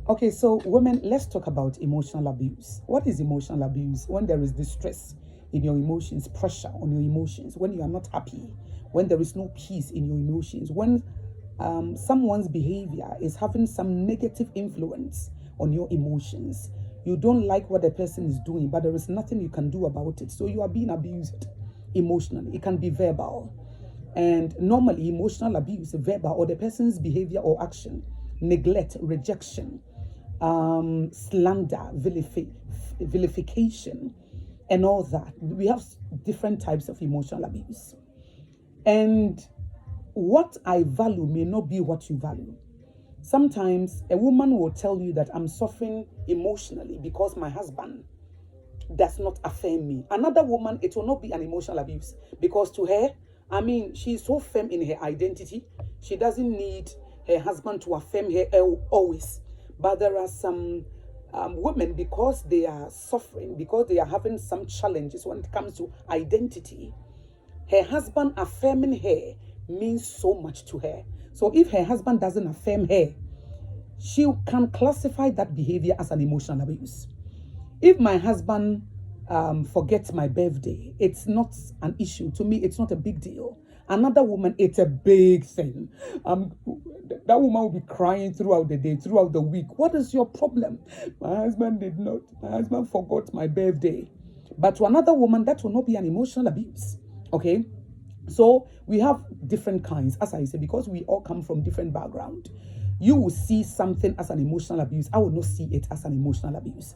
Okay, so women, let's talk about emotional abuse. What is emotional abuse? When there is distress in your emotions, pressure on your emotions, when you are not happy, when there is no peace in your emotions, when someone's behavior is having some negative influence on your emotions. You don't like what the person is doing, but there is nothing you can do about it. So you are being abused emotionally. It can be verbal. And normally, emotional abuse, verbal, or the person's behavior or action, neglect, rejection, slander, vilification, and all that. We have different types of emotional abuse. And what I value may not be what you value. Sometimes a woman will tell you that I'm suffering emotionally because my husband does not affirm me. Another woman, it will not be an emotional abuse because to her, she's so firm in her identity. She doesn't need her husband to affirm her always. But there are some women, because they are suffering, because they are having some challenges when it comes to identity, her husband affirming her means so much to her. So if her husband doesn't affirm her, she can classify that behavior as an emotional abuse. If my husband forgets my birthday, it's not an issue. To me, it's not a big deal. Another woman, it's a big thing. That woman will be crying throughout the day, throughout the week. What is your problem? My husband did not. My husband forgot my birthday. But to another woman, that will not be an emotional abuse. Okay? So we have different kinds, as I said, because we all come from different background. You will see something as an emotional abuse. I will not see it as an emotional abuse.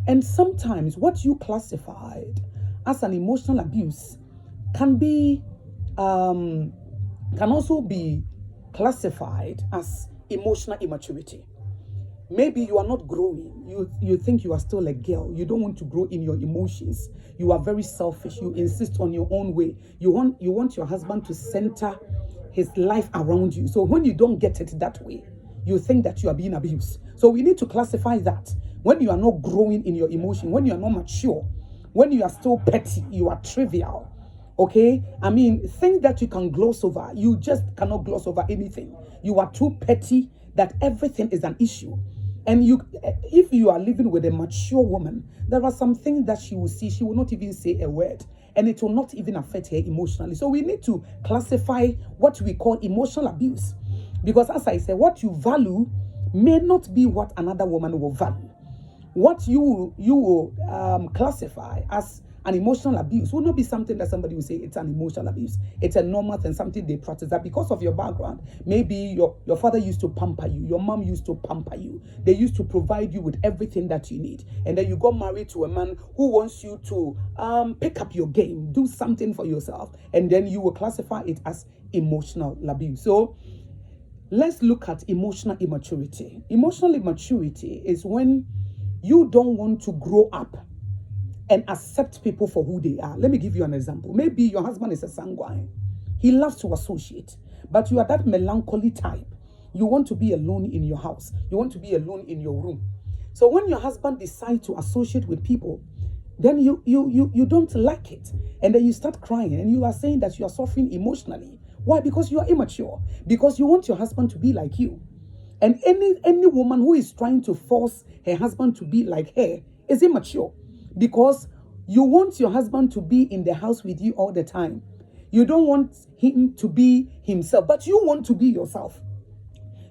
And sometimes what you classified as an emotional abuse can also be classified as emotional immaturity. Maybe you are not growing. You think you are still a girl. You don't want to grow in your emotions. You are very selfish. You insist on your own way. You want your husband to center his life around you. So when you don't get it that way, you think that you are being abused. So we need to classify that. When you are not growing in your emotion, when you are not mature, when you are still petty, you are trivial. Okay? Things that you can gloss over, you just cannot gloss over anything. You are too petty that everything is an issue. And if you are living with a mature woman, there are some things that she will see, she will not even say a word, and it will not even affect her emotionally. So we need to classify what we call emotional abuse. Because as I said, what you value may not be what another woman will value. What you will classify as an emotional abuse will not be something that somebody will say it's an emotional abuse. It's a normal thing, something they practice. That because of your background, maybe your father used to pamper you, your mom used to pamper you. They used to provide you with everything that you need. And then you got married to a man who wants you to pick up your game, do something for yourself. And then you will classify it as emotional abuse. So let's look at emotional immaturity. Emotional immaturity is when you don't want to grow up and accept people for who they are. Let me give you an example. Maybe your husband is a sanguine. He loves to associate, but you are that melancholy type. You want to be alone in your house. You want to be alone in your room. So when your husband decides to associate with people, then you don't like it. And then you start crying and you are saying that you are suffering emotionally. Why? Because you are immature. Because you want your husband to be like you. And any woman who is trying to force her husband to be like her is immature. Because you want your husband to be in the house with you all the time. You don't want him to be himself, but you want to be yourself.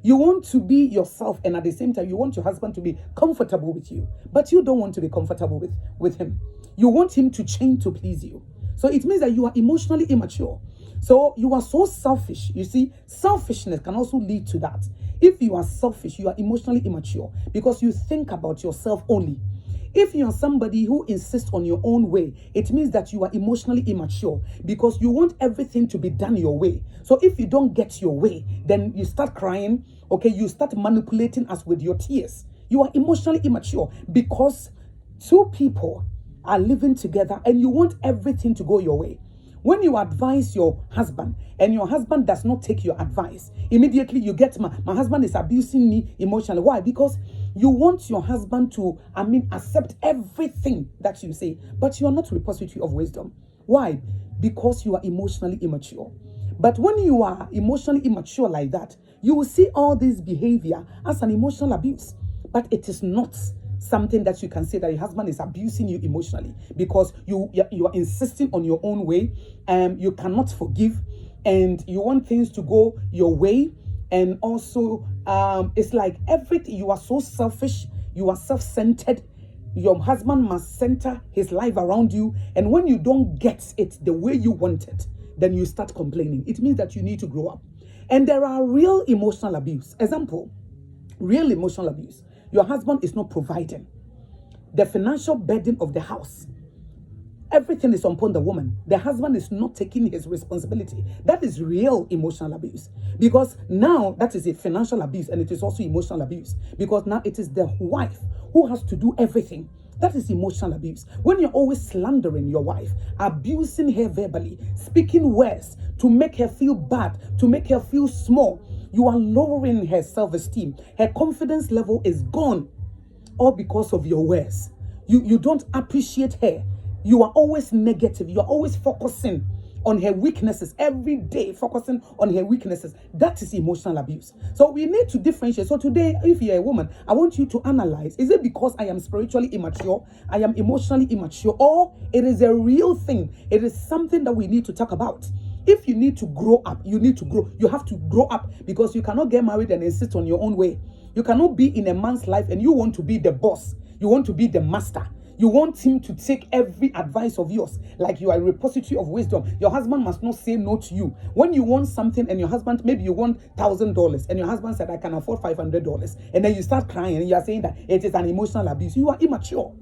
You want to be yourself, and at the same time, you want your husband to be comfortable with you, but you don't want to be comfortable with him. You want him to change to please you. So it means that you are emotionally immature. So you are so selfish. You see, selfishness can also lead to that. If you are selfish, you are emotionally immature because you think about yourself only. If you are somebody who insists on your own way, it means that you are emotionally immature because you want everything to be done your way. So if you don't get your way, then you start crying, okay? You start manipulating us with your tears. You are emotionally immature because two people are living together and you want everything to go your way. When you advise your husband and your husband does not take your advice, immediately you get, my husband is abusing me emotionally. Why? Because you want your husband to, accept everything that you say, but you are not repository of wisdom. Why? Because you are emotionally immature. But when you are emotionally immature like that, you will see all this behavior as an emotional abuse. but it is not something that you can say that your husband is abusing you emotionally, because you are insisting on your own way, and you cannot forgive, and you want things to go your way. And also it's like everything, you are so selfish, you are self-centered. Your husband must center his life around you, and when you don't get it the way you want it, then you start complaining. It means that you need to grow up. And there are real emotional abuse. Example, real emotional abuse. Your husband is not providing. The financial burden of the house, everything is upon the woman. The husband is not taking his responsibility. That is real emotional abuse. Because now that is a financial abuse, and it is also emotional abuse. Because now it is the wife who has to do everything. That is emotional abuse. When you're always slandering your wife, abusing her verbally, speaking words to make her feel bad, to make her feel small, you are lowering her self-esteem. Her confidence level is gone, all because of your words. You don't appreciate her. You are always negative. You are always focusing on her weaknesses every day, focusing on her weaknesses. That is emotional abuse. So we need to differentiate. So today, if you're a woman, I want you to analyze, is it because I am spiritually immature, I am emotionally immature, or it is a real thing? It is something that we need to talk about. If you need to grow up, you need to grow. You have to grow up, because you cannot get married and insist on your own way. You cannot be in a man's life and you want to be the boss. You want to be the master. You want him to take every advice of yours like you are a repository of wisdom. Your husband must not say no to you. When you want something and your husband, maybe you want $1,000 and your husband said, I can afford $500. And then you start crying and you are saying that it is an emotional abuse. You are immature.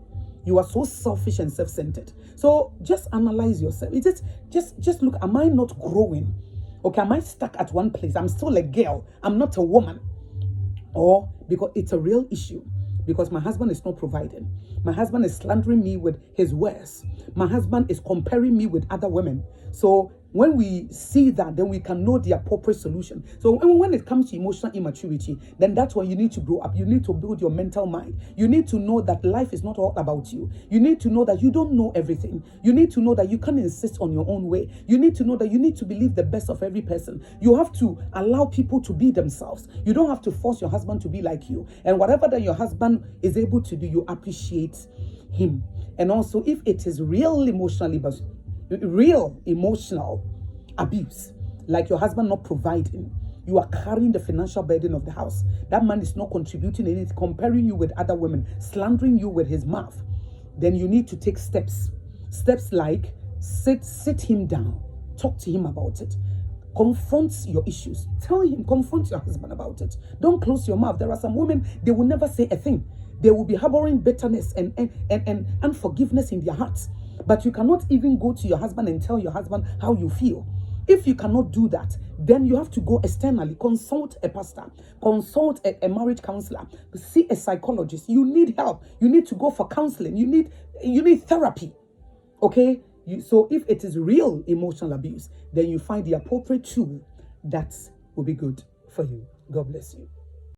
You are so selfish and self-centered. So just analyze yourself. Is it just look, am I not growing? Okay, am I stuck at one place? I'm still a girl. I'm not a woman. Or because it's a real issue. Because my husband is not providing. My husband is slandering me with his words. My husband is comparing me with other women. So when we see that, then we can know the appropriate solution. So when it comes to emotional immaturity, then that's when you need to grow up. You need to build your mental mind. You need to know that life is not all about you. You need to know that you don't know everything. You need to know that you can't insist on your own way. You need to know that you need to believe the best of every person. You have to allow people to be themselves. You don't have to force your husband to be like you. And whatever that your husband is able to do, you appreciate him. And also, if it is real emotional abuse, like your husband not providing, you are carrying the financial burden of the house. That man is not contributing anything, comparing you with other women, slandering you with his mouth. Then you need to take steps. Steps like sit him down, talk to him about it. Confront your issues. Tell him, confront your husband about it. Don't close your mouth. There are some women, they will never say a thing. They will be harboring bitterness and unforgiveness in their hearts. But you cannot even go to your husband and tell your husband how you feel. If you cannot do that, then you have to go externally, consult a pastor, consult a marriage counselor, see a psychologist. You need help. You need to go for counseling. You need therapy. Okay? So if it is real emotional abuse, then you find the appropriate tool that will be good for you. God bless you.